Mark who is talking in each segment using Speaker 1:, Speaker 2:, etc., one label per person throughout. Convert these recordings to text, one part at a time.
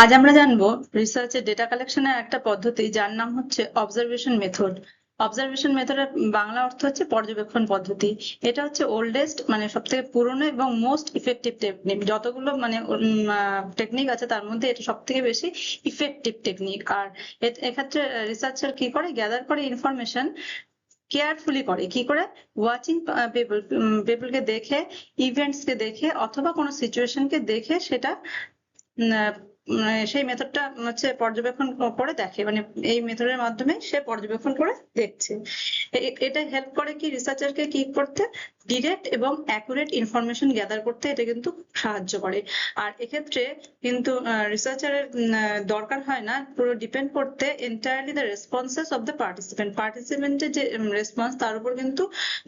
Speaker 1: আজ আমরা জানবো রিসার্চের ডেটা কালেকশনের একটা পদ্ধতি যার নাম হচ্ছে অবজারভেশন মেথড। অবজারভেশন মেথডের বাংলা অর্থ হচ্ছে পর্যবেক্ষণ পদ্ধতি। এটা হচ্ছে ওল্ডেস্ট মানে সব থেকে পুরনো এবং মোস্ট ইফেক্টিভ টেকনিক। যতগুলো মানে টেকনিক আছে তার মধ্যে এটা সব থেকে বেশি ইফেক্টিভ টেকনিক। আর এক্ষেত্রে রিসার্চার কি করে, গ্যাদার করে ইনফরমেশন কেয়ারফুলি করে, কি করে ওয়াচিং পিপলকে দেখে, ইভেন্টস কে দেখে অথবা কোনো সিচুয়েশনকে দেখে সেটা সেই মেথডটা হচ্ছে পর্যবেক্ষণ করে দেখে, মানে এই মেথডের মাধ্যমে সে পর্যবেক্ষণ করে দেখছে। এটা হেল্প করে কি রিসার্চারকে কি করতে, ডিরেক্ট এবং অ্যাকুরেট ইনফরমেশন গ্যাদার করতে এটা কিন্তু সাহায্য করে। আর এক্ষেত্রে কিন্তু রিসার্চারের দরকার হয় না পুরো ডিপেন্ড করতে entirely the responses of the পার্টিসিপেন্টের যে রেসপন্স তার উপর কিন্তু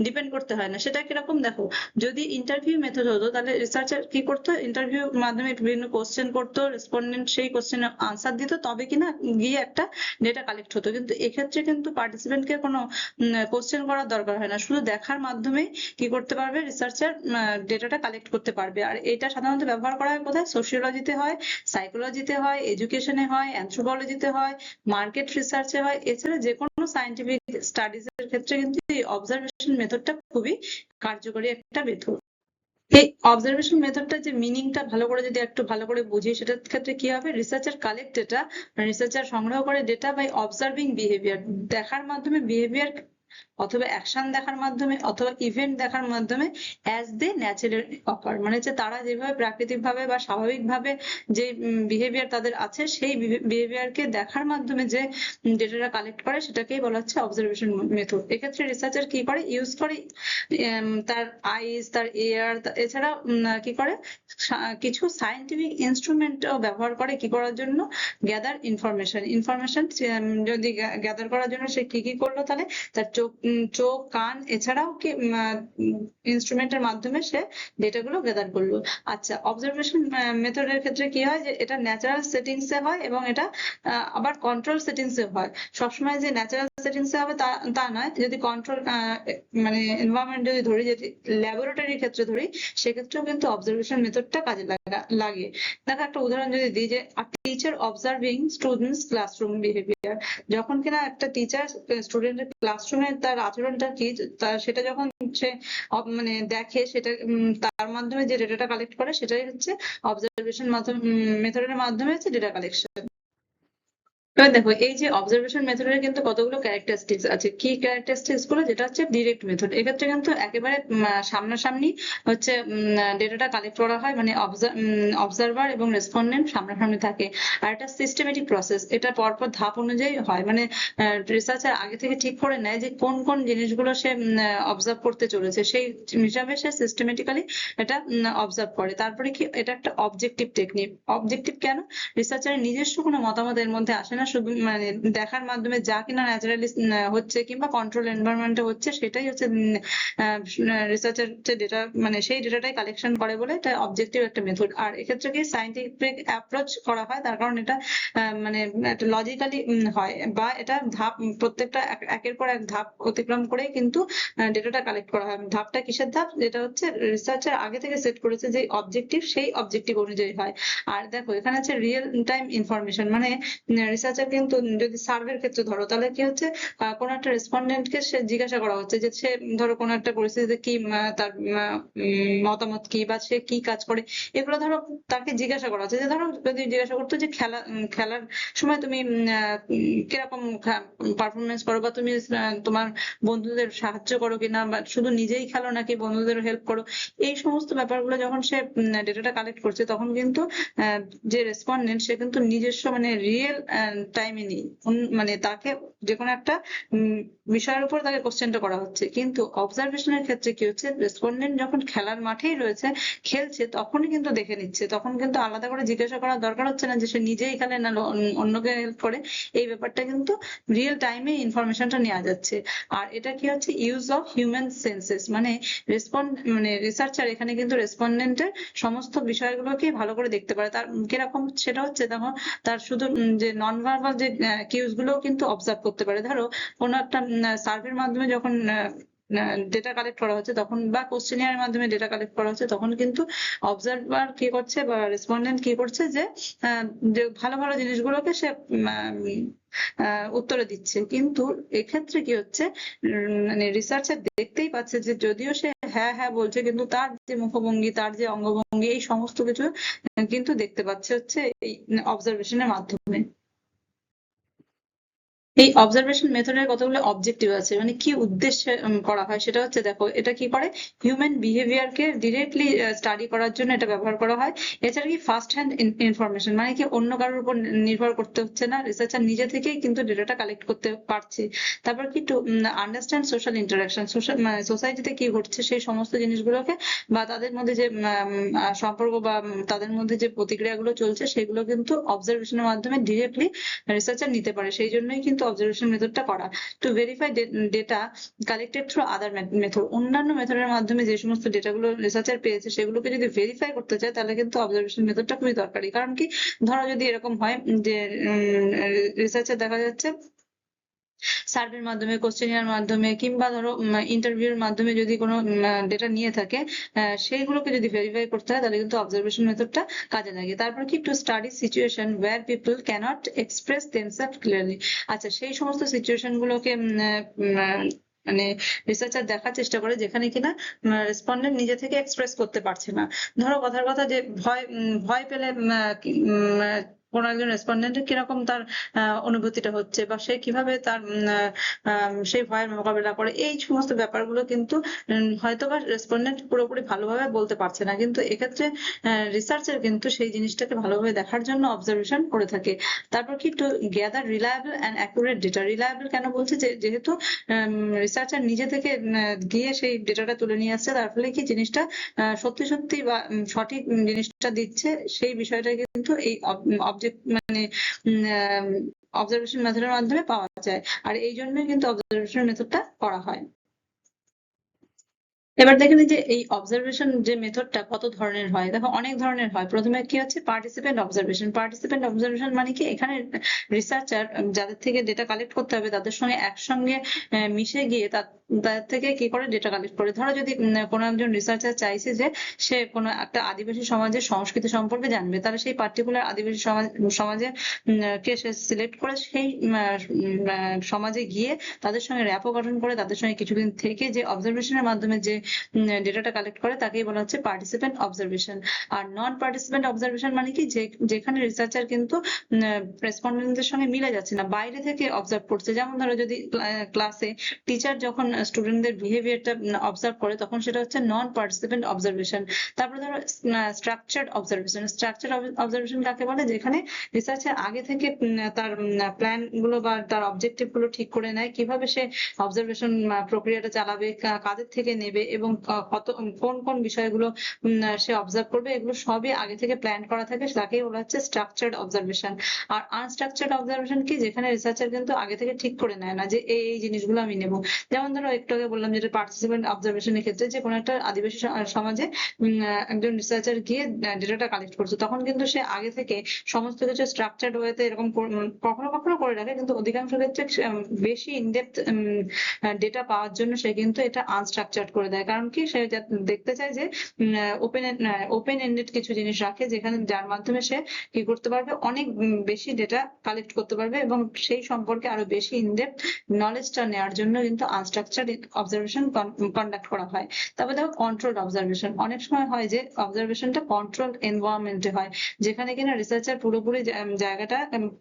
Speaker 1: ডিপেন্ড করতে হয় না। সেটা কিরকম দেখো, যদি ইন্টারভিউ মেথড হতো তাহলে রিসার্চার কি করতো, ইন্টারভিউ মাধ্যমে বিভিন্ন কোশ্চেন করতো, রেসপন্ডেন্ট সেই কোশ্চেনের আনসার দিত, তবে কিনা গিয়ে একটা ডেটা কালেক্ট হতো। কিন্তু এক্ষেত্রে কিন্তু পার্টিসিপেন্টকে কোনো কোশ্চেন করার দরকার হয় না, শুধু দেখার মাধ্যমেই কি করতে পারবে রিসার্চার ডেটাটা কালেক্ট করতে পারবে। আর এটা সাধারণত ব্যবহার করা হয় কোথায়, সোশিওলজিতে হয়, সাইকোলজিতে হয়, এডুকেশনে হয়, অ্যানথ্রোপোলজিতে হয়, মার্কেট রিসার্চে হয়। এছাড়া যে কোনো সায়েন্টিফিক স্টাডিজ এর ক্ষেত্রে কিন্তু এই অবজারভেশন মেথডটা খুবই কার্যকরী একটা মেথড। এই অবজারভেশন মেথডটা যে মিনিংটা ভালো করে যদি একটু ভালো করে বুঝি, সেটার ক্ষেত্রে কি হবে, রিসার্চার কালেক্ট ডেটা, রিসার্চার সংগ্রহ করে ডেটা বাই অবজার্ভিং বিহেভিয়ার, দেখার মাধ্যমে বিহেভিয়ার অথবা অ্যাকশন দেখার মাধ্যমে অথবা ইভেন্ট দেখার মাধ্যমে অ্যাজ দে ন্যাচারালি অকার, মানে যে তারা যেভাবে প্রাকৃতিক ভাবে বা স্বাভাবিক ভাবে যে বিহেভিয়ার তাদের আছে সেই বিহেভিয়ারকে দেখার মাধ্যমে যে ডেটাটা কালেক্ট করে সেটাকেই বলা হচ্ছে অবজারভেশন মেথড। এক্ষেত্রে রিসার্চার কি করে, ইউজ করে তার আইস, তার এয়ার, এছাড়া কি করে কিছু সায়েন্টিফিক ইনস্ট্রুমেন্টও ব্যবহার করে কি করার জন্য, গ্যাদার ইনফরমেশন যদি গ্যাদার করার জন্য সে কি কি করলো, তাহলে তার চোখ কান এছাড়াও কি ইনস্ট্রুমেন্টের মাধ্যমে সে ডেটাগুলো গ্যাদার করলো। আচ্ছা, অবজারভেশন মেথডের ক্ষেত্রে কি হয় যে এটা ন্যাচারাল সেটিংসে হয় এবং এটা আবার কন্ট্রোল সেটিংসে হয়। সবসময় যে ন্যাচারাল সেটিংসে হবে তা নয়, যদি কন্ট্রোল মানে এনভায়রনমেন্ট যদি ধরি, যদি ল্যাবরেটরির ক্ষেত্রে ধরি, সেক্ষেত্রেও কিন্তু অবজারভেশন মেথডটা কাজে লাগে। দেখো একটা উদাহরণ যদি দিই, যে teacher observing students classroom behaviour, যখন কিনা একটা টিচার স্টুডেন্টের ক্লাসরুমে তার আচরণটা কি সেটা যখন সে মানে দেখে, সেটা তার মাধ্যমে যে ডেটাটা কালেক্ট করে সেটাই হচ্ছে অবজারভেশন মেথডের মাধ্যমে হচ্ছে ডেটা কালেকশন। এবার দেখো, এই যে অবজারভেশন মেথডের কিন্তু কতগুলো ক্যারেক্টারিস্টিক্স আছে। কি ক্যারেক্টারিস্টিক্স গুলো, যেটা হচ্ছে ডিরেক্ট মেথড, এক্ষেত্রে কিন্তু একেবারে সামনাসামনি হচ্ছে ডেটাটা কালেক্ট করা হয়, মানে অবজারভার এবং রেসপন্ডেন্ট সামনাসামনি থাকে। আর এটা সিস্টেমেটিক প্রসেস, এটা পরপর ধাপ অনুযায়ী হয়, মানে রিসার্চার আগে থেকে ঠিক করে নেয় যে কোন কোন জিনিসগুলো সে অবজার্ভ করতে চলেছে, সেই হিসাবে সে সিস্টেমেটিক্যালি এটা অবজার্ভ করে। তারপরে কি, এটা একটা অবজেক্টিভ টেকনিক। অবজেক্টিভ কেন, রিসার্চারের নিজস্ব কোনো মতামত এর মধ্যে আসে না, শুধু মানে দেখার মাধ্যমে যা কিনা ন্যাচারালি হচ্ছে কিংবা কন্ট্রোল এনভায়রনমেন্টে হচ্ছে সেটাই হচ্ছে রিসার্চার যে ডেটা, মানে সেই ডেটাটাই কালেকশন করে বলে এটা অবজেক্টিভ একটা মেথড। আর এক্ষেত্রে কি সায়েন্টিফিক অ্যাপ্রোচ করা হয়, তার কারণ এটা মানে একটা লজিক্যালি হয়, বা এটা ধাপ প্রত্যেকটা একের পর এক ধাপ অতিক্রম করে কিন্তু ডেটাটা কালেক্ট করা হয়। ধাপটা কিসের ধাপ, যেটা হচ্ছে রিসার্চার আগে থেকে সেট করেছে যে অবজেক্টিভ, সেই অবজেক্টিভ অনুযায়ী হয়। আর দেখো এখানে আছে রিয়েল টাইম ইনফরমেশন, মানে রিসার্চার কিন্তু যদি সার্ভের ক্ষেত্রে ধরো, তাহলে কি হচ্ছে, কোনো একটা রেসপন্ডেন্টকে সে জিজ্ঞাসা করা হচ্ছে যে সে ধরো কোনো একটা পরিস্থিতিতে কি তার মতামত কি বা সে কি কাজ করে, এগুলো ধরো তাকে জিজ্ঞাসা করা হচ্ছে। যে ধরো যদি জিজ্ঞাসা করতো যে খেলার সময় তুমি কিরকম পারফরমেন্স করো, বা তুমি তোমার বন্ধুদের সাহায্য করো কিনা, বা শুধু নিজেই খেলো নাকি বন্ধুদের হেল্প করো, এই সমস্ত ব্যাপারগুলো যখন সে ডেটাটা কালেক্ট করছে, তখন কিন্তু যে রেসপন্ডেন্ট সে কিন্তু নিজস্ব মানে রিয়েল টাইমে নেই, মানে তাকে যে কোনো একটা বিষয়ের উপর তাকে কোশ্চেনটা করা হচ্ছে। কিন্তু অবজারভেশনের ক্ষেত্রে কি হচ্ছে, রেসপন্ডেন্ট যখন খেলার মাঠেই রয়েছে, খেলছে, তখনই কিন্তু দেখে নিচ্ছে, তখন কিন্তু আলাদা করে জিজ্ঞাসা করার দরকার হচ্ছে না যে সে নিজেই খেলে না অন্যকে হেল্প করে। এই ব্যাপারটা কিন্তু রিয়েল টাইমে ইনফরমেশনটা নেওয়া যাচ্ছে। আর এটা কি হচ্ছে, ইউজ অফ হিউম্যান সেন্সেস, মানে মানে রিসার্চার এখানে কিন্তু রেসপন্ডেন্টের সমস্ত বিষয়গুলোকে ভালো করে দেখতে পারে। তার কিরকম, সেটা হচ্ছে দেখো তার শুধু যে নন ভার্বাল যে কিউজ গুলোও কিন্তু অবজার্ভ করতে পারে। ধরো কোনো একটা সার্ভের মাধ্যমে যখন ডেটা কালেক্ট করা হচ্ছে তখন, বা কোশ্চেনিয়ারের মাধ্যমে ডেটা কালেক্ট করা হচ্ছে, তখন কিন্তু অবজারভার কি করছে বা রেসপন্ডেন্ট কি করছে যে যে ভালো ভালো জিনিসগুলোকে সে উত্তরে দিচ্ছে। কিন্তু এক্ষেত্রে কি হচ্ছে, মানে রিসার্চার দেখতেই পাচ্ছে যে যদিও সে হ্যাঁ হ্যাঁ বলছে, কিন্তু তার যে মুখভঙ্গি, তার যে অঙ্গভঙ্গি, এই সমস্ত কিছু কিন্তু দেখতে পাচ্ছে হচ্ছে এই অবজারভেশনের মাধ্যমে। এই অবজারভেশন মেথডের কতগুলো অবজেক্টিভ আছে, মানে কি উদ্দেশ্যে করা হয় সেটা হচ্ছে, দেখো এটা কি করে, হিউম্যান বিহেভিয়ারকে ডিরেক্টলি স্টাডি করার জন্য এটা ব্যবহার করা হয়। এছাড়া কি ফার্স্ট হ্যান্ড ইনফরমেশন, মানে কি অন্য কারোর উপর নির্ভর করতে হচ্ছে না, রিসার্চার নিজে থেকেই কিন্তু ডেটাটা কালেক্ট করতে পারছে। তারপর কি টু আন্ডারস্ট্যান্ড সোশ্যাল ইন্টারাকশন, সোসাইটিতে কি ঘটছে সেই সমস্ত জিনিসগুলোকে, বা তাদের মধ্যে যে সম্পর্ক বা তাদের মধ্যে যে প্রতিক্রিয়াগুলো চলছে সেগুলো কিন্তু অবজারভেশনের মাধ্যমে ডিরেক্টলি রিসার্চার নিতে পারে। সেই জন্যই কিন্তু অবজারভেশন মেথডটা করা। To verify data collected through other method, অন্যান্য মেথডের মাধ্যমে যে সমস্ত ডেটাগুলো রিসার্চার পেয়েছে সেগুলোকে যদি ভেরিফাই করতে চায় তাহলে কিন্তু অবজারভেশন মেথডটা খুবই দরকারি। কারণ কি, ধরো যদি এরকম হয় যে রিসার্চে দেখা যাচ্ছে সার্ভের মাধ্যমে, কোশ্চেনিয়ার মাধ্যমে, কিংবা ধরো ইন্টারভিউর মাধ্যমে যদি কোনো ডেটা নিয়ে থাকে, সেইগুলোকে যদি ভেরিফাই করতে হয় তাহলে কিন্তু অবজারভেশন মেথডটা কাজে লাগে। তারপর কি, to study situation where people cannot express themselves clearly, আচ্ছা সেই সমস্ত সিচুয়েশন গুলোকে মানে রিসার্চার দেখার চেষ্টা করে যেখানে কিনা রেসপন্ডেন্ট নিজে থেকে এক্সপ্রেস করতে পারছে না। ধরো কথার কথা যে ভয় পেলে কোনো একজন রেসপন্ডেন্টের কিরকম তার অনুভূতিটা হচ্ছে, বা সে কিভাবে তার সেই ভয়ের মোকাবিলা করে, এই সমস্ত ব্যাপারগুলো কিন্তু হয়তোবা রেসপন্ডেন্ট পুরোপুরি ভালোভাবে বলতে পারছে না। কিন্তু এক্ষেত্রে রিসার্চার কিন্তু সেই জিনিসটাকে ভালোভাবে দেখার জন্য অবজারভেশন করে থাকে। তারপর কি, two gather reliable and accurate data, reliable কেন বলছে, যেহেতু রিসার্চার নিজে থেকে গিয়ে সেই ডেটাটা তুলে নিয়ে আসছে, তার ফলে কি জিনিসটা সত্যি সত্যি বা সঠিক জিনিসটা দিচ্ছে, সেই বিষয়টা কিন্তু এই অবজেক্ট মানে অবজারভেশন মেথডের মাধ্যমে পাওয়া যায়। আর এই জন্যই কিন্তু অবজারভেশন মেথডটা করা হয়। এবার দেখে নিই যে এই অবজারভেশন যে মেথডটা কত ধরনের হয়। দেখো অনেক ধরনের হয়। প্রথমে কি হচ্ছে, পার্টিসিপেন্ট অবজারভেশন। পার্টিসিপেন্ট অবজারভেশন মানে কি, এখানে রিসার্চার যাদের থেকে ডেটা কালেক্ট করতে হবে তাদের সঙ্গে একসঙ্গে মিশে গিয়ে তাদের থেকে কি করে ডেটা কালেক্ট করে। ধরো যদি কোনো একজন রিসার্চার চাইছে যে সে কোনো একটা আদিবাসী সমাজের সংস্কৃতি সম্পর্কে জানবে, তাহলে সেই পার্টিকুলার আদিবাসী সমাজে কে সে সিলেক্ট করে সেই সমাজে গিয়ে তাদের সঙ্গে র্যাপো গঠন করে তাদের সঙ্গে কিছুদিন থেকে যে অবজারভেশনের মাধ্যমে যে ডেটাটা কালেক্ট করে তাকেই বলা হচ্ছে পার্টিসিপেন্ট অবজারভেশন। আর নন পার্টিসিপেন্ট অবজারভেশন মানে কি, যেখানে রিসার্চার কিন্তু রেসপন্ডেন্টদের সঙ্গে মিলে যাচ্ছে না, বাইরে থেকে অবজার্ভ করছে। যেমন ধরো যদি ক্লাসে টিচার যখন স্টুডেন্টদের বিহেভিয়ারটা অবজার্ভ করে তখন সেটা হচ্ছে নন পার্টিসিপেন্ট অবজারভেশন। তারপরে ধরো স্ট্রাকচার্ড অবজারভেশন। স্ট্রাকচার্ড অবজারভেশন কাকে বলে, যেখানে রিসার্চার আগে থেকে তার প্ল্যান গুলো বা তার অবজেক্টিভ গুলো ঠিক করে নেয়, কিভাবে সে অবজারভেশন প্রক্রিয়াটা চালাবে, কাদের থেকে নেবে, এবং কত কোন কোন বিষয়গুলো সে অবজার্ভ করবে, এগুলো সবই আগে থেকে প্ল্যান করা থাকে, তাকেই বলা হচ্ছে স্ট্রাকচার্ড অবজারভেশন। আর আনস্ট্রাকচার্ড অবজারভেশন কি, যেখানে রিসার্চার কিন্তু আগে থেকে ঠিক করে নেয় না যে এই জিনিসগুলো আমি নেব। যেমন ধরো একটু আগে বললাম যেটা পার্টিসিপেন্ট অবজারভেশনের ক্ষেত্রে, যে কোনো একটা আদিবাসী সমাজে একজন রিসার্চার গিয়ে ডেটাটা কালেক্ট করছে, তখন কিন্তু সে আগে থেকে সমস্ত কিছু স্ট্রাকচার্ড ওয়েতে এরকম কখনো কখনো করে রাখে, কিন্তু অধিকাংশ ক্ষেত্রে বেশি ইনডেপথ ডেটা পাওয়ার জন্য সে কিন্তু এটা আনস্ট্রাকচার্ড করে দেয়। কারণ কি, সে দেখতে চায় যে ওপেন এন্ডেড কিছু জিনিস রাখে, যেখানে যার মাধ্যমে সে কি করতে পারবে, অনেক বেশি ডেটা কালেক্ট করতে পারবে এবং সেই সম্পর্কে আরো বেশি ইনডেপথ নলেজটা নেওয়ার জন্য কিন্তু আনস্ট্রাকচার্ড অবজারভেশন কন্ডাক্ট করা হয়। তারপর দেখো কন্ট্রোলড অবজারভেশন। অনেক সময় হয় যে অবজারভেশনটা কন্ট্রোলড এনভায়রনমেন্টে হয়, যেখানে কিনা রিসার্চার পুরোপুরি জায়গাটা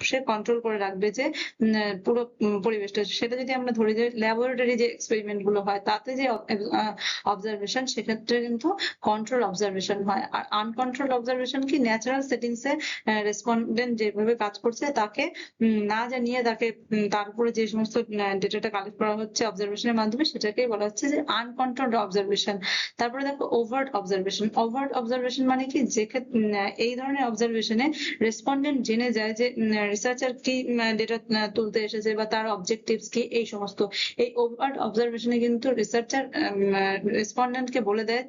Speaker 1: সে কন্ট্রোল করে রাখবে, যে পুরো পরিবেশটা। সেটা যদি আমরা ধরি যে ল্যাবরেটরি যে এক্সপেরিমেন্ট গুলো হয় তাতে যে অবজারভেশন, সেক্ষেত্রে কিন্তু কন্ট্রোল অবজারভেশন হয়। আর আনকন্ট্রোল অবজারভেশন কি, ন্যাচারাল সেটিংস এ রেসপন্ডেন্ট যেভাবে কাজ করছে তাকে না জানিয়ে তাকে তার উপরে যে সমস্ত ডেটাটা কালেক্ট করা হচ্ছে অবজারভেশনের মাধ্যমে, সেটাকেই বলা হচ্ছে যে আনকন্ট্রোলড অবজারভেশন। তারপরে দেখো ওভার্ট অবজারভেশন। ওভার্ট অবজারভেশন মানে কি, যে এই ধরনের অবজারভেশনে রেসপন্ডেন্ট জেনে যায় যে রিসার্চার কি ডেটা তুলতে এসেছে বা তার অবজেক্টিভস কি, এই সমস্ত। এই ওভার্ট অবজারভেশনে কিন্তু রিসার্চার রেসপন্ডেন্টকে বলে দেয়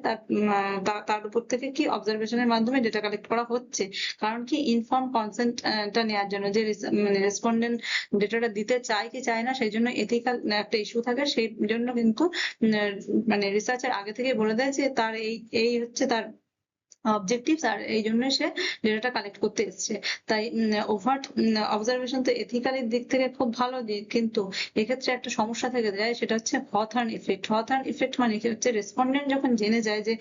Speaker 1: তার উপর থেকে কি অবজারভেশনের মাধ্যমে ডেটা কালেক্ট করা হচ্ছে। কারণ কি ইনফর্ম কনসেন্ট টা নেওয়ার জন্য, যে মানে রেসপন্ডেন্ট ডেটাটা দিতে চায় কি চায় না, সেই জন্য এথিক্যাল একটা ইস্যু থাকে, সেই জন্য কিন্তু মানে রিসার্চার আগে থেকে বলে দেয় যে তার এই হচ্ছে তার অবজেক্টিভস, আর এই জন্য সে ডেটাটা কালেক্ট করতে এসছে। তাই ওভার্ট অবজারভেশন তো এথিক্যালের দিক থেকে খুব ভালো দিক, কিন্তু এক্ষেত্রে একটা সমস্যা থেকে যায়, সেটা হচ্ছে হথর্ন ইফেক্ট। হথর্ন ইফেক্ট মানে কি হচ্ছে, রেসপন্ডেন্ট যখন জেনে যায় যে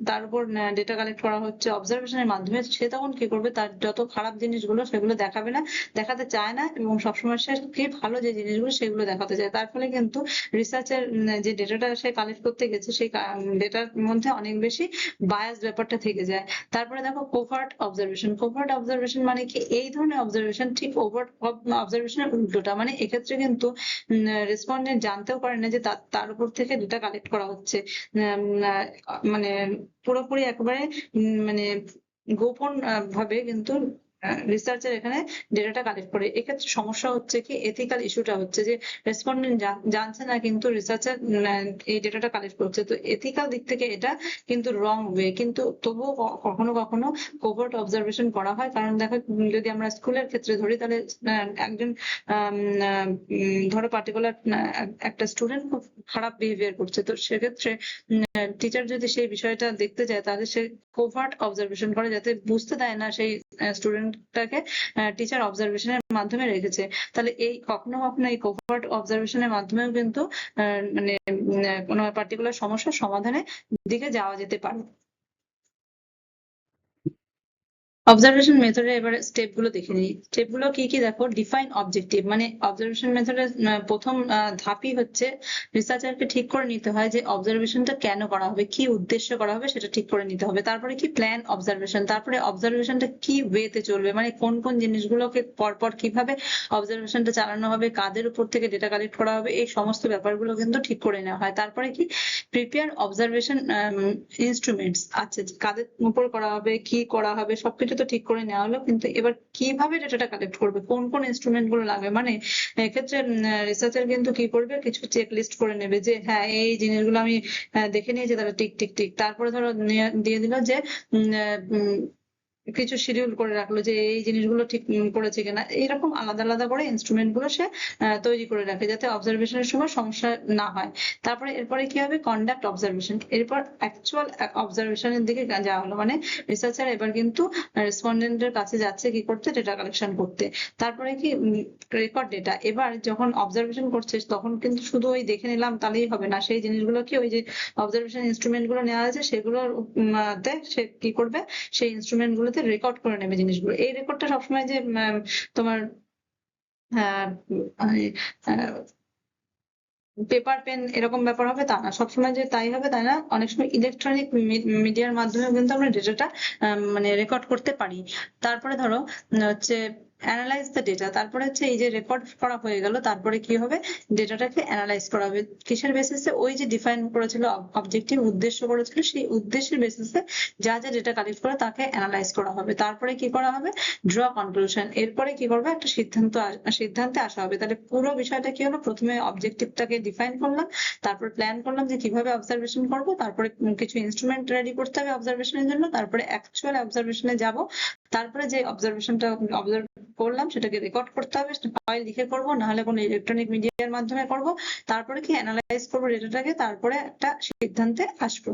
Speaker 1: তার উপর ডেটা কালেক্ট করা হচ্ছে অবজারভেশনের মাধ্যমে, সে তখন কি করবে, তার যত খারাপ জিনিসগুলো সেগুলো দেখাবে না, দেখাতে চায় না, এবং সবসময় সে কি ভালো যে জিনিসগুলো সেগুলো দেখাতে চায়। তার ফলে কিন্তু রিসার্চের যে ডেটাটা সে কালেক্ট করতে গেছে, সেই ডেটার মধ্যে অনেক বেশি বায়াস ব্যাপারটা থেকে যায়। তারপরে দেখো কোভার্ট অবজারভেশন। কোভার্ট অবজারভেশন মানে কি, এই ধরনের অবজারভেশন ঠিক ওভার্ট অবজারভেশনের উল্টোটা। মানে এক্ষেত্রে কিন্তু রেসপন্ডেন্ট জানতেও পারে না যে তার উপর থেকে ডেটা কালেক্ট করা হচ্ছে, মানে পুরোপুরি একেবারে মানে গোপন ভাবে কিন্তু রিসার্চার এখানে ডেটাটা কালেক্ট করে। এক্ষেত্রে সমস্যা হচ্ছে কি, এথিক্যাল ইস্যুটা হচ্ছে যে রেসপন্ডেন্ট জানছে না, কিন্তু রিসার্চার এই ডেটাটা কালেক্ট করছে। তো এথিক্যাল দিক থেকে এটা কিন্তু রং ওয়ে, কিন্তু তবুও কখনো কখনো কোভার্ট অবজারভেশন করা হয়। কারণ দেখো, যদি আমরা স্কুলের ক্ষেত্রে ধরি, তাহলে একজন ধরো পার্টিকুলার একটা স্টুডেন্ট খুব খারাপ বিহেভিয়ার করছে, তো সেক্ষেত্রে টিচার যদি সেই বিষয়টা দেখতে যায়, তাহলে সে কোভার্ট অবজারভেশন করে, যাতে বুঝতে দেয় না সেই স্টুডেন্টটাকে টিচার অবজারভেশনের মাধ্যমে রেখেছে। তাহলে এই কখনো কখনো এই কোভার্ট অবজারভেশনের মাধ্যমেও কিন্তু মানে কোনো পার্টিকুলার সমস্যার সমাধানের দিকে যাওয়া যেতে পারে। অবজারভেশন মেথডের এবারে স্টেপ গুলো দেখে নিই। স্টেপ গুলো কি কি দেখো, ডিফাইন অবজেক্টিভ। মানে অবজারভেশন মেথডের প্রথম ধাপই হচ্ছে রিসার্চারকে ঠিক করে নিতে হয় যে অবজারভেশনটা কেন করা হবে, কি উদ্দেশ্য করা হবে সেটা ঠিক করে নিতে হবে। তারপরে কি প্ল্যান অবজারভেশন, তারপরে অবজারভেশনটা কি ওয়েতে চলবে, মানে কোন কোন জিনিসগুলোকে পরপর কিভাবে অবজারভেশনটা চালানো হবে, কাদের উপর থেকে ডেটা কালেক্ট করা হবে, এই সমস্ত ব্যাপারগুলো কিন্তু ঠিক করে নেওয়া হয়। তারপরে কি প্রিপেয়ার অবজারভেশন ইনস্ট্রুমেন্টস, আচ্ছা কাদের উপর করা হবে, কি করা হবে, সবকিছু তো ঠিক করে নেওয়া হলো, কিন্তু এবার কিভাবে ডেটাটা কালেক্ট করবে, কোন কোন ইনস্ট্রুমেন্ট গুলো লাগবে। মানে এক্ষেত্রে রিসার্চার কিন্তু কি করবে, কিছু চেক লিস্ট করে নেবে যে হ্যাঁ এই জিনিসগুলো আমি দেখে নিয়েছি, তাহলে টিক টিক টিক। তারপরে ধরো দিয়ে দিল যে কিছু শিডিউল করে রাখলো যে এই জিনিসগুলো ঠিক করেছে কিনা। এইরকম আলাদা আলাদা করে ইনস্ট্রুমেন্ট গুলো সে তৈরি করে রাখে, যাতে অবজারভেশনের সময় সমস্যা না হয়। তারপরে এরপরে কি হবে, কন্ডাক্ট অবজারভেশন। এরপর অ্যাকচুয়াল অবজারভেশনের দিকে যাওয়া হলো, মানে রিসার্চার এবার কিন্তু রেসপন্ডেন্টের কাছে যাচ্ছে কি করতে, ডেটা কালেকশন করতে। তারপরে কি রেকর্ড ডেটা। এবার যখন অবজারভেশন করছে, তখন কিন্তু শুধু ওই দেখে নিলাম তাহলেই হবে না, সেই জিনিসগুলোকে ওই যে অবজারভেশন ইনস্ট্রুমেন্ট গুলো নেওয়া আছে সেগুলোর সে কি করবে, সেই ইনস্ট্রুমেন্ট গুলোতে রেকর্ড করে নেবে জিনিসগুলো। এই রেকর্ডটা সবসময় যে তোমার পেপার পেন এরকম ব্যাপার হবে তা না, সবসময় যে তাই হবে তাই না। অনেক সময় ইলেকট্রনিক মিডিয়ার মাধ্যমে কিন্তু আমরা ডেটাটা মানে রেকর্ড করতে পারি। তারপরে ধরো হচ্ছে অ্যানালাইজ দ্য ডেটা। তারপরে হচ্ছে এই যে রেকর্ড করা হয়ে গেল, তারপরে কি হবে, ডেটাটাকে অ্যানালাইজ করা হবে কিসের বেসিসে, ওই যে ডিফাইন করেছিল অবজেক্টিভ, উদ্দেশ্য করেছিল, সেই উদ্দেশ্যের বেসিসে যা যা ডেটা কালেক্ট করে তাকে অ্যানালাইজ করা হবে। তারপরে কি করা হবে, ড্র কনক্লুশন। এরপরে কি করবে, একটা সিদ্ধান্তে আসা হবে। তাহলে পুরো বিষয়টা কি হলো, প্রথমে অবজেক্টিভটাকে ডিফাইন করলাম, তারপর প্ল্যান করলাম যে কিভাবে অবজারভেশন করব, তারপরে কিছু ইনস্ট্রুমেন্ট রেডি করতে হবে অবজারভেশনের জন্য, তারপরে অ্যাকচুয়াল অবজারভেশনে যাব, তারপরে যে অবজারভেশনটা অবজার্ভ করলাম সেটাকে রেকর্ড করতে হবে, ফাইল লিখে করব, না হলে কোনো ইলেকট্রনিক মিডিয়ার মাধ্যমে করব, তারপরে কি অ্যানালাইজ করব ডেটাটাকে, তারপরে একটা সিদ্ধান্তে আসবো।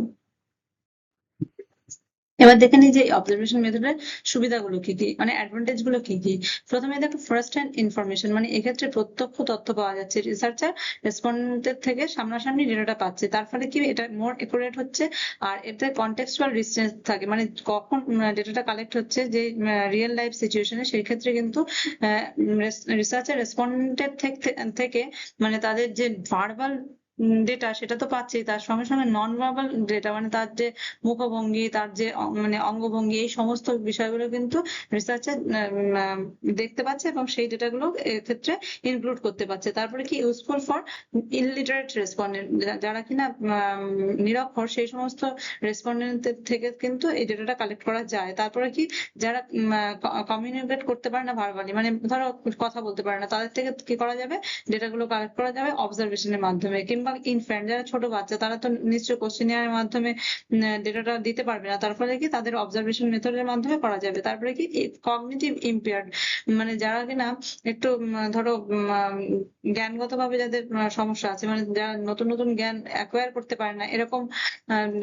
Speaker 1: এবার দেখে নিই যে অবজারভেশন মেথডের সুবিধাগুলো কি কি, মানে অ্যাডভান্টেজ গুলো কি কি। প্রথমে দেখো ফার্স্ট হ্যান্ড ইনফরমেশন, মানে এক্ষেত্রে প্রত্যক্ষ তথ্য পাওয়া যাচ্ছে, রিসার্চার রেসপন্ডেন্টের থেকে সামনাসামনি ডেটাটা পাচ্ছে, তার ফলে কি এটা মোর একুরেট হচ্ছে। আর এতে কনটেক্সচুয়াল রিসেন্স থাকে, মানে কখন ডেটাটা কালেক্ট হচ্ছে, যে রিয়েল লাইফ সিচুয়েশনে, সেই ক্ষেত্রে কিন্তু রিসার্চার রেসপন্ডেন্টের থেকে মানে তাদের যে ভার্বাল ডেটা সেটা তো পাচ্ছেই, তার সঙ্গে সঙ্গে নন ভার্বাল ডেটা, মানে তার যে মুখভঙ্গি, তার যে মানে অঙ্গভঙ্গি, এই সমস্ত বিষয়গুলো কিন্তু রিসার্চার দেখতে পাচ্ছে, এবং সেই ডেটাগুলো এক্ষেত্রে ইনক্লুড করতে পারছে। তারপরে কি ইউজফুল ফর ইলিটারেট রেসপন্ডেন্ট, যারা কিনা নিরক্ষর, সেই সমস্ত রেসপন্ডেন্টদের থেকে কিন্তু এই ডেটাটা কালেক্ট করা যায়। তারপরে কি যারা কমিউনিকেট করতে পারে না ভার্বালি, মানে ধরো কথা বলতে পারে না, তাদের থেকে কি করা যাবে, ডেটাগুলো কালেক্ট করা যাবে অবজারভেশনের মাধ্যমে। কিংবা কিংবা ইনফ্যান্ট যারা ছোট বাচ্চা তারা তো নিশ্চয়ই কোশ্চেনিয়ারের মাধ্যমে ডেটাটা দিতে পারবে না, তার ফলে কি তাদের অবজারভেশন মেথডের মাধ্যমে করা যাবে। তারপরে কি কগনিটিভ ইম্পেয়ার্ড, মানে যারা কিনা একটু ধরো জ্ঞানগত ভাবে যাদের সমস্যা আছে, মানে যারা নতুন নতুন জ্ঞান অ্যাকোয়ার করতে পারে না, এরকম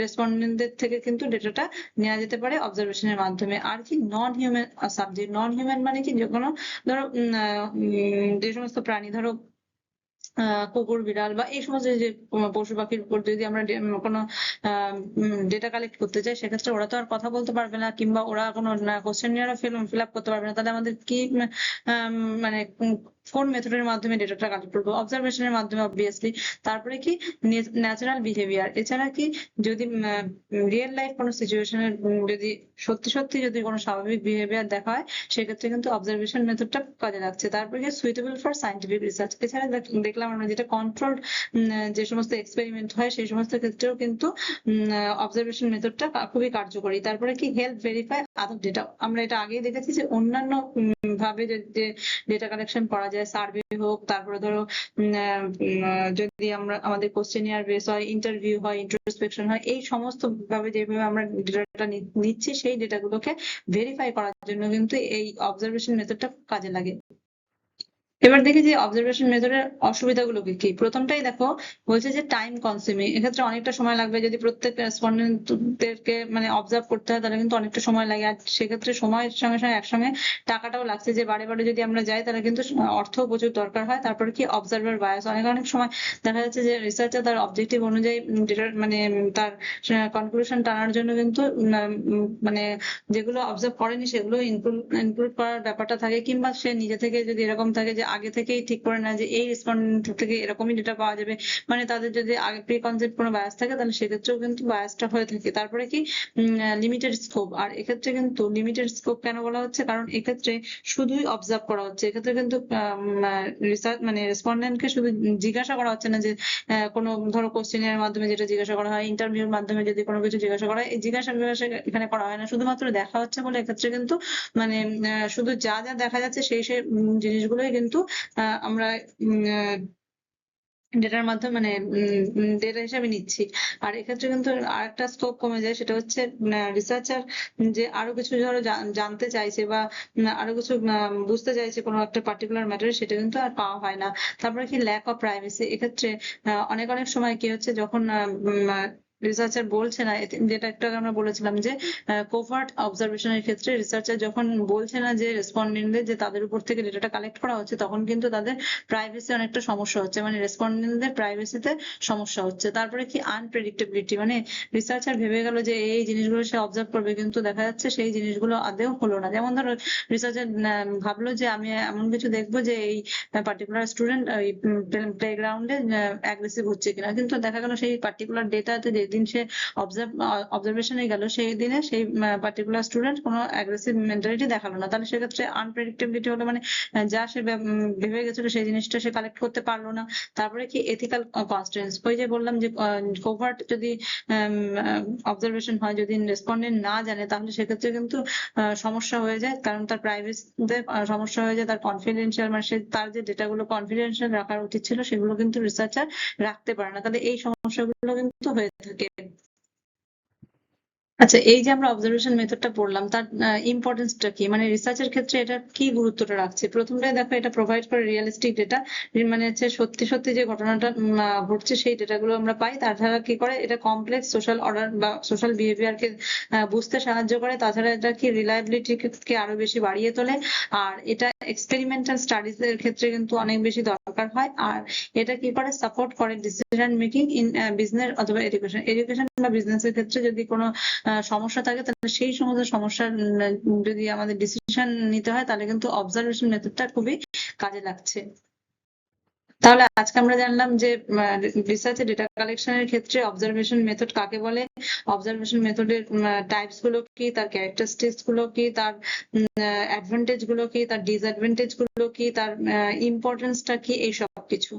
Speaker 1: রেসপন্ডেন্টদের থেকে কিন্তু ডেটাটা নেওয়া যেতে পারে অবজারভেশনের মাধ্যমে। আর কি নন হিউম্যান সাবজেক্ট, নন হিউম্যান মানে কি যে কোনো ধরো যে সমস্ত প্রাণী, ধরো কুকুর বিড়াল বা এই সমস্ত যে পশু পাখির উপর যদি আমরা কোনো ডেটা কালেক্ট করতে চাই, সেক্ষেত্রে ওরা তো আর কথা বলতে পারবে না, কিংবা ওরা কোনো কোশ্চেনিয়ারও ফিল আপ করতে পারবে না। তাহলে আমাদের কি মানে কোন মেথডের মাধ্যমে ডেটাটা কালেক্ট করবো? অবজারভেশনের মাধ্যমে অবভিয়াসলি। তারপরে কি ন্যাচারাল বিহেভিয়ার, এছাড়া কি যদি রিয়েল লাইফ কোনো সিচুয়েশনের যদি সত্যি সত্যি যদি কোনো স্বাভাবিক বিহেভিয়ার দেখা হয়, সেক্ষেত্রে কিন্তু অবজারভেশন মেথডটা কাজে লাগছে। তারপরে কি সুইটেবল ফর সায়েন্টিফিক রিসার্চ, এছাড়া দেখলাম আমরা যেটা কন্ট্রোলড যে সমস্ত এক্সপেরিমেন্ট হয় সেই সমস্ত ক্ষেত্রেও কিন্তু অবজারভেশন মেথডটা খুবই কার্যকরী। তারপরে কি হেল্প ভেরিফাই আদার ডেটা, আমরা এটা আগেই দেখেছি যে অন্যান্য ভাবে যে ডেটা কালেকশন করা যায়, সার্ভে হোক, তারপরে ধরো যদি আমরা আমাদের কোশ্চেনিয়ার বেস হয়, ইন্টারভিউ হয়, ইন্ট্রোস্পেকশন হয়, এই সমস্ত ভাবে যেভাবে আমরা ডেটাটা নিচ্ছি সেই ডেটাগুলোকে ভেরিফাই করার জন্য কিন্তু এই অবজারভেশন মেথডটা কাজে লাগে। এবার দেখি যে অবজারভেশন মেথডের অসুবিধাগুলো কি কি। প্রথমটাই দেখো, বলছে যে টাইম কনজিউমিং, এক্ষেত্রে অনেকটা সময় লাগবে। যদি প্রত্যেক রেসপন্ডেন্টদেরকে মানে অবজার্ভ করতে হয় তাহলে কিন্তু অনেকটা সময় লাগে, আর সেক্ষেত্রে সময়ের সঙ্গে সঙ্গে একসঙ্গে টাকাটাও লাগছে, যে বারে বারে যদি আমরা যাই তাহলে কিন্তু অর্থ প্রচুর দরকার হয়। তারপরে কি অবজারভার বায়াস, অনেক সময় দেখা যাচ্ছে যে রিসার্চার তার অবজেক্টিভ অনুযায়ী মানে তার কনক্লুশন টানার জন্য কিন্তু মানে যেগুলো অবজার্ভ করেনি সেগুলো ইনক্লুড করার ব্যাপারটা থাকে, কিংবা সে নিজে থেকে যদি এরকম থাকে যে আগে থেকেই ঠিক করে না যে এই রেসপন্ডেন্ট থেকে এরকমই ডেটা পাওয়া যাবে, মানে তাদের যদি আগে প্রি কনসেপ্ট কোনো বায়াস থাকে তাহলে সেক্ষেত্রেও কিন্তু বায়াসটা হয়ে থাকে। তারপরে কি লিমিটেড স্কোপ, আর এক্ষেত্রে কিন্তু লিমিটেড স্কোপ কেন বলা হচ্ছে, কারণ এক্ষেত্রে শুধুই অবজার্ভ করা হচ্ছে। এক্ষেত্রে কিন্তু রিসার্চ মানে রেসপন্ডেন্টকে শুধু জিজ্ঞাসা করা হচ্ছে না যে কোনো ধরো কোশ্চেনের মাধ্যমে যেটা জিজ্ঞাসা করা হয়, ইন্টারভিউর মাধ্যমে যদি কোনো কিছু জিজ্ঞাসা করা হয়, এই জিজ্ঞাসা এখানে করা হয় না, শুধুমাত্র দেখা হচ্ছে বলে এক্ষেত্রে কিন্তু মানে শুধু যা যা দেখা যাচ্ছে সেই সেই জিনিসগুলোই কিন্তু আমরা ডেটার মাধ্যমে মানে ডেটা হিসাবে নিচ্ছি। আর এক্ষেত্রে কিন্তু আরেকটা স্কোপ কমে যায়, সেটা হচ্ছে রিসার্চার যে আরো কিছু ধরো জানতে চাইছে বা আরো কিছু বুঝতে চাইছে কোনো একটা পার্টিকুলার ম্যাটারে, সেটা কিন্তু আর পাওয়া হয় না। তারপরে কি ল্যাক অফ প্রাইভেসি, এক্ষেত্রে অনেক সময় কি হচ্ছে, যখন রিসার্চার বলছে না, যেটা একটু আগে আমরা বলেছিলাম যে কোভার্ট অবজারভেশনের ক্ষেত্রে রিসার্চার যখন বলছে না যে রেসপন্ডেন্টদের যে তাদের উপর থেকে ডেটাটা কালেক্ট করা হচ্ছে, তখন কিন্তু তাদের প্রাইভেসি অনেকটা সমস্যা হচ্ছে, মানে রেসপন্ডেন্টদের প্রাইভেসিতে সমস্যা হচ্ছে। তারপরে কি আনপ্রেডিক্টেবিলিটি, মানে রিসার্চার ভেবে গেল যে এই জিনিসগুলো সে অবজার্ভ করবে, কিন্তু দেখা যাচ্ছে সেই জিনিসগুলো আদেও হলো না। যেমন ধরো রিসার্চার ভাবলো যে আমি এমন কিছু দেখবো যে এই পার্টিকুলার স্টুডেন্ট ওই প্লেগ্রাউন্ডে অ্যাগ্রেসিভ হচ্ছে কিনা, কিন্তু দেখা গেল সেই পার্টিকুলার ডেটাতে যেদিন সে অবজারভেশনে গেল সেই দিনে সেই পার্টিকুলার স্টুডেন্ট কোনো অ্যাগ্রেসিভ মেন্টালিটি দেখালো না। তাহলে সেক্ষেত্রে আনপ্রেডিক্টেবিলিটি হলো, মানে যা সে ভেবে গেছিল সেই জিনিসটা সে কালেক্ট করতে পারলো না। তারপরে কি এথিক্যাল কনস্ট্রেন্টস, ওই যে বললাম যে কোভার্ট যদি অবজারভেশন হয়, যদি রেসপন্ডেন্ট না জানে, তাহলে সেক্ষেত্রে কিন্তু সমস্যা হয়ে যায়, কারণ তার প্রাইভেসিতে সমস্যা হয়ে যায়, তার কনফিডেন্সিয়াল মানে সে তার যে ডেটাগুলো কনফিডেন্সিয়াল রাখার উচিত ছিল সেগুলো কিন্তু রিসার্চার রাখতে পারে না। তাহলে এই সমস্যাগুলো কিন্তু হয়ে থাকে। আচ্ছা, এই যে আমরা অবজারভেশন মেথডটা পড়লাম, তার ইম্পর্টেন্সটা কি, মানে রিসার্চের ক্ষেত্রে এটা কি গুরুত্বটা রাখছে? প্রথমটাই দেখো, এটা প্রোভাইড করে রিয়েলিস্টিক ডেটা, মানে হচ্ছে সত্যি সত্যি যে ঘটনাটা ঘটছে সেই ডেটাগুলো আমরা পাই। তাছাড়া কি করে, এটা কমপ্লেক্স সোশ্যাল অর্ডার বা সোশ্যাল বিহেভিয়ারকে বুঝতে সাহায্য করে। তাছাড়া এটা কি রিলায়েবিলিটিকে আরো বেশি বাড়িয়ে তোলে। আর এটা এক্সপেরিমেন্টাল স্টাডিজ এর ক্ষেত্রে কিন্তু অনেক বেশি দরকার হয়। আর এটা কি করে, সাপোর্ট করে ডিসিশন মেকিং ইন বিজনেস অথবা এডুকেশন বা বিজনেস এর ক্ষেত্রে যদি কোনো সমস্যা থাকে, তাহলে সেই সমস্ত সমস্যার যদি আমাদের ডিসিশন নিতে হয়, তাহলে কিন্তু অবজারভেশন মেথডটা খুবই কাজে লাগছে। তাহলে আজকে আমরা জানলাম যে রিসার্চে ডেটা কালেকশনের ক্ষেত্রে অবজারভেশন মেথড কাকে বলে, অবজারভেশন মেথডের টাইপস গুলো কি, তার ক্যারেক্টারিস্টিক্স গুলো কি, তার অ্যাডভান্টেজ গুলো কি, তার ডিসঅ্যাডভান্টেজ গুলো কি, তার ইম্পর্টেন্সটা কি, এই সব কিছু।